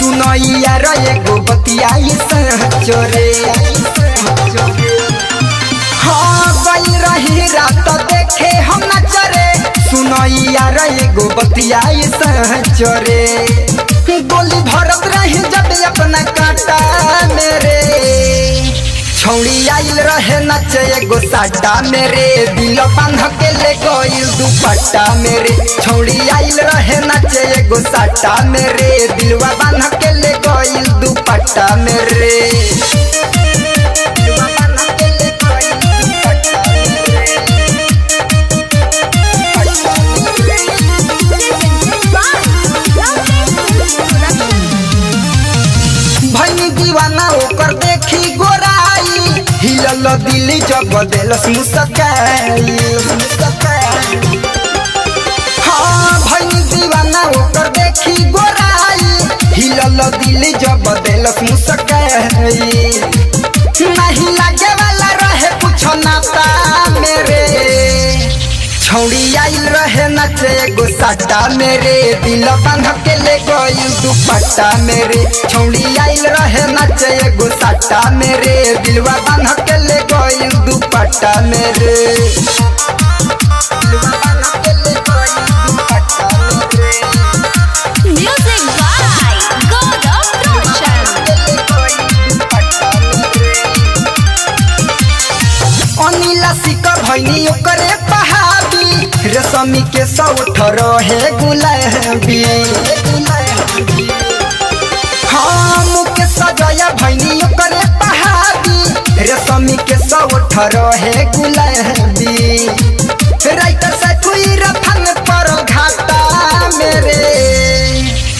एगो बतियाई चोरे हाँ गई रही रात देखे हम नचरे सुनैया एगो बतियाई चोरे गोली भरत रही जब अपना काटा मेरे छौड़ी आइल रहे नचे एगो साटा मेरे दिल बांध के ले गइल दुपट्टा मेरे छौड़ी आइल रहे नचे एगो साटा मेरे दिलवा बांध के ले गइल दुपट्टा मेरे दिलवा बांध के ले गइल दुपट्टा भैनी दीवाना ओकर देखी गोराई हिलल दिल जब देलस मुस्काई हाँ भैनी दीवाना ओकर देखी गोराई हिलल दिल जब देलस मुस्काई नहीं लागे वाला रहे कुछ नाता मेरे छौड़ी आइल रहे नचे एगो साटा मेरे दिल बांध के ले गइल दुपट्टा मेरे छौड़ी आइल रहे नचे एगो साटा मेरे दिलवा बांध के ले गइल दुपट्टा मेरे दिलवा बांध के ले गइल दुपट्टा मेरे Music by Gaurav Roshan. Anila सिका भैनी ओकरे पहाड़ी रेशमी के सौठ रहे गुलाबी हाँ मुके सजाया भैनी ओकरे पहाड़ी रेशमी के सौठ रहे गुलाबी राइटर से कोई रफन पर घाटा मेरे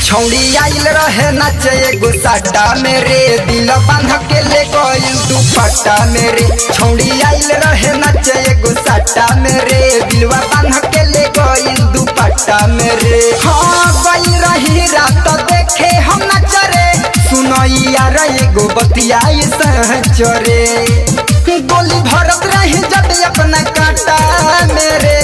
छौड़ी आइल रहे नचे एगो साटा मेरे दिल बांध के ले गइल दुपट्टा मेरे छौड़ी आइल रहे नचे एगो साटा मेरे दिलवा बांध के ले गइल दुपट्टा मेरे हाँ गई रही रात देखे हम नचरे सुनैया एगो बतियाई चोरे गोली भरत रही जब अपना काटा मेरे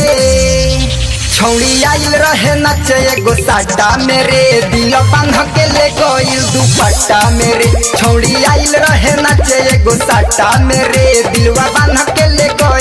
छौड़ी आइल रहे नचे एगो साटा मेरे दिल बांध के ले गइल दुपट्टा मेरे छौड़ी आइल रहे नचे एगो साटा मेरे दिलवा बांध के ले गइल